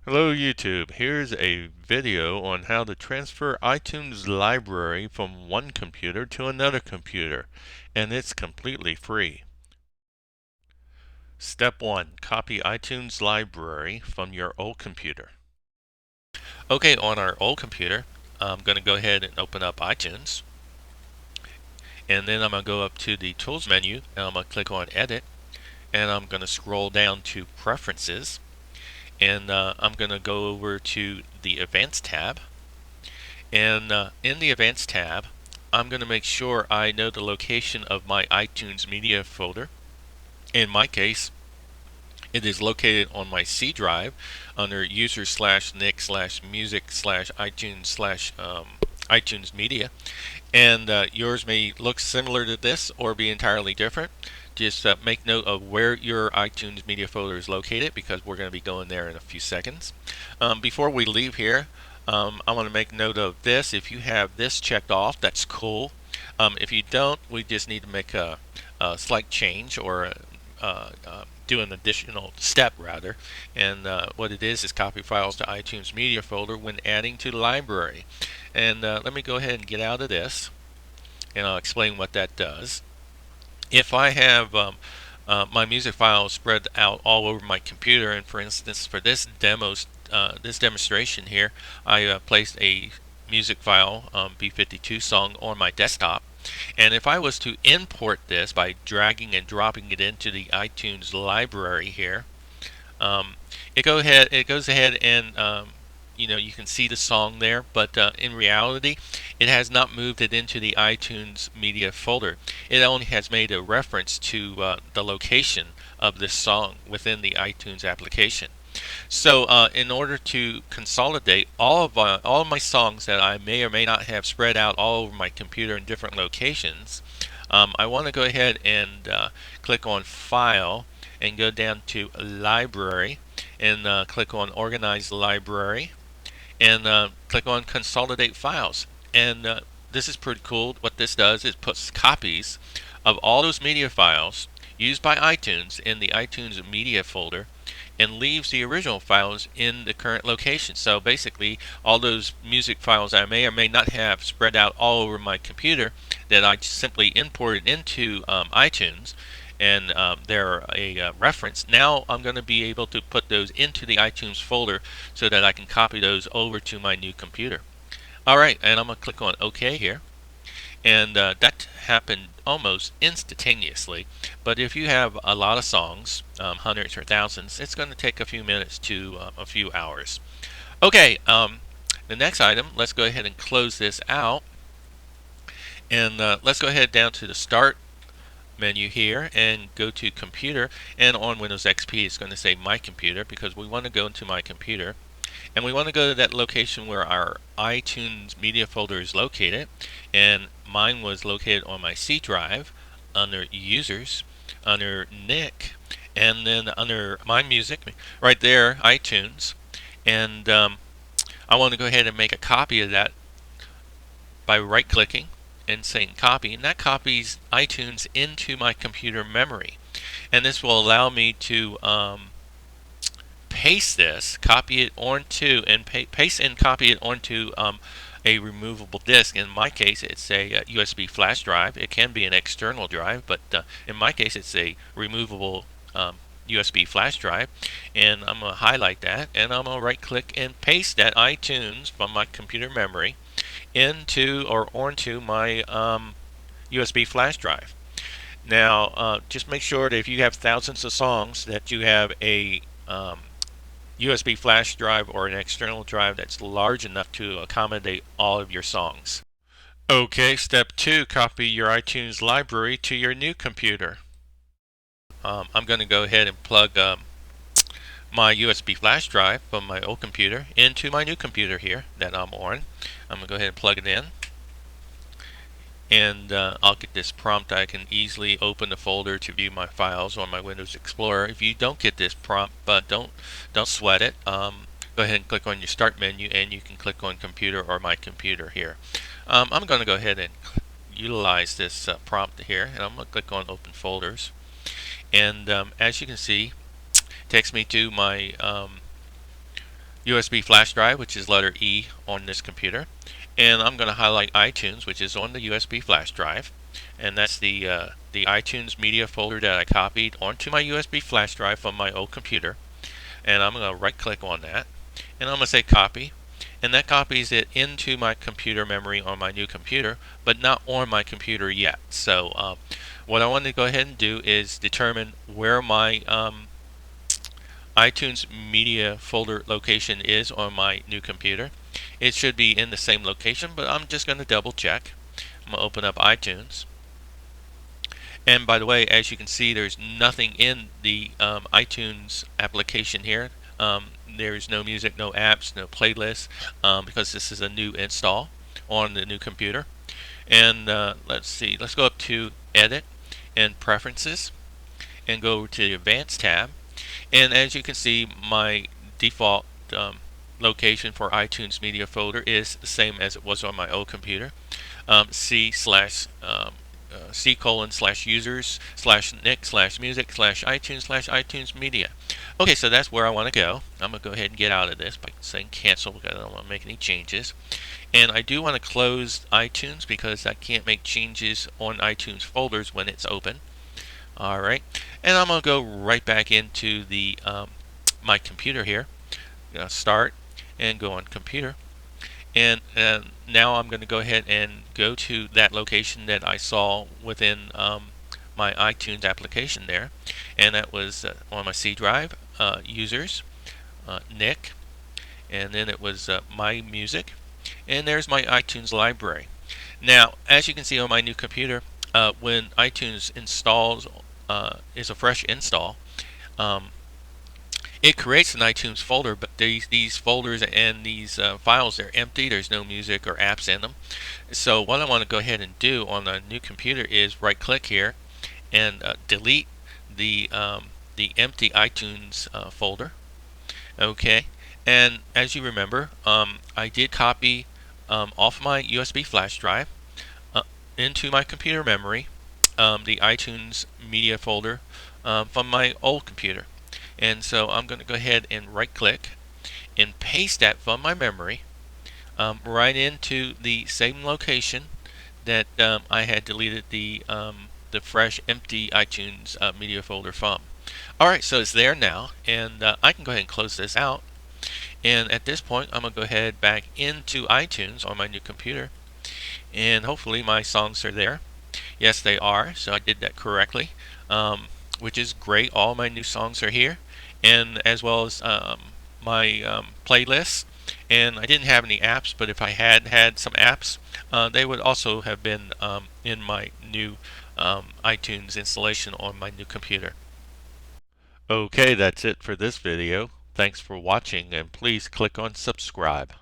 Hello YouTube, here's a video on how to transfer iTunes library from one computer to another computer, and it's completely free. Step 1. Copy iTunes library from your old computer. Okay, on our old computer, I'm going to go ahead and open up iTunes, and then I'm going to go up to the Tools menu, and I'm going to click on Edit, and I'm going to scroll down to Preferences, and I'm going to go over to the Advanced tab. And in the Advanced tab, I'm going to make sure I know the location of my iTunes media folder. In my case, it is located on my C drive under user/nick/music/iTunes/iTunes media. And yours may look similar to this or be entirely different. Just make note of where your iTunes media folder is located, because we're going to be going there in a few seconds. Before we leave here, I want to make note of this. If you have this checked off, that's cool. If you don't, we just need to make a slight change, or do an additional step rather. And what it is copy files to iTunes media folder when adding to the library. And let me go ahead and get out of this, and I'll explain what that does. If I have my music files spread out all over my computer, and for instance for this demonstration here, I placed a music file, B52 song, on my desktop, and if I was to import this by dragging and dropping it into the iTunes library here, it goes ahead and you can see the song there, but in reality, it has not moved it into the iTunes media folder. It only has made a reference to the location of this song within the iTunes application. So in order to consolidate all of my songs that I may or may not have spread out all over my computer in different locations, I want to go ahead and click on File and go down to Library, and click on Organize Library, and click on Consolidate Files. And this is pretty cool. What this does is puts copies of all those media files used by iTunes in the iTunes media folder, and leaves the original files in the current location. So basically, all those music files I may or may not have spread out all over my computer that I simply imported into iTunes, and they're a reference. Now I'm going to be able to put those into the iTunes folder so that I can copy those over to my new computer. Alright, and I'm going to click on OK here. And that happened almost instantaneously. But if you have a lot of songs, hundreds or thousands, it's going to take a few minutes to a few hours. Okay, the next item, let's go ahead and close this out. And let's go ahead down to the Start menu here and go to Computer. And on Windows XP, it's going to say My Computer, because we want to go into My Computer. And we want to go to that location where our iTunes media folder is located. And mine was located on my C drive under Users, under Nick, and then under My Music, right there, iTunes. And I want to go ahead and make a copy of that by right-clicking and saying Copy. And that copies iTunes into my computer memory. And this will allow me to paste this, copy it onto, and paste and copy it onto a removable disk. In my case, it's a USB flash drive. It can be an external drive, but in my case, it's a removable USB flash drive. And I'm going to highlight that, and I'm going to right-click and paste that iTunes from my computer memory into or onto my USB flash drive. Now, just make sure that if you have thousands of songs, that you have a USB flash drive or an external drive that's large enough to accommodate all of your songs. Okay, step 2, copy your iTunes library to your new computer. I'm going to go ahead and plug my USB flash drive from my old computer into my new computer here that I'm on. I'm going to go ahead and plug it in. And I'll get this prompt. I can easily open the folder to view my files on my Windows Explorer. If you don't get this prompt, but don't sweat it. Go ahead and click on your Start menu, and you can click on Computer or My Computer here. I'm going to go ahead and utilize this prompt here, and I'm going to click on Open Folders. And as you can see, it takes me to my USB flash drive, which is letter E on this computer, and I'm going to highlight iTunes, which is on the USB flash drive, and that's the iTunes media folder that I copied onto my USB flash drive from my old computer. And I'm going to right click on that, and I'm going to say copy, and that copies it into my computer memory on my new computer, but not on my computer yet. So what I want to go ahead and do is determine where my iTunes media folder location is on my new computer. It should be in the same location, but I'm just going to double check. I'm going to open up iTunes. And by the way, as you can see, there's nothing in the iTunes application here. There's no music, no apps, no playlists, because this is a new install on the new computer. And let's see, let's go up to Edit and Preferences and go to the Advanced tab. And as you can see, my default location for iTunes media folder is the same as it was on my old computer. C/users/nick/music/iTunes/iTunes media. Okay, so that's where I want to go. I'm going to go ahead and get out of this by saying cancel because I don't want to make any changes. And I do want to close iTunes because I can't make changes on iTunes folders when it's open. Alright, and I'm going to go right back into the my computer here. Start and go on computer. And now I'm going to go ahead and go to that location that I saw within my iTunes application there. And that was on my C drive, users, Nick, and then it was my music. And there's my iTunes library. Now, as you can see on my new computer, when iTunes installs, is a fresh install, it creates an iTunes folder, but these folders and these files, they're empty. There's no music or apps in them. So what I want to go ahead and do on the new computer is right click here and delete the empty iTunes folder. Okay, and as you remember, I did copy off my USB flash drive into my computer memory the iTunes media folder from my old computer. And so I'm going to go ahead and right click and paste that from my memory right into the same location that I had deleted the fresh empty iTunes media folder from. Alright, so it's there now, and I can go ahead and close this out. And at this point, I'm going to go ahead back into iTunes on my new computer, and hopefully my songs are there. Yes, they are, so I did that correctly, which is great. All my new songs are here, and as well as my playlists. And I didn't have any apps, but if I had had some apps, they would also have been in my new iTunes installation on my new computer. Okay, that's it for this video. Thanks for watching, and please click on subscribe.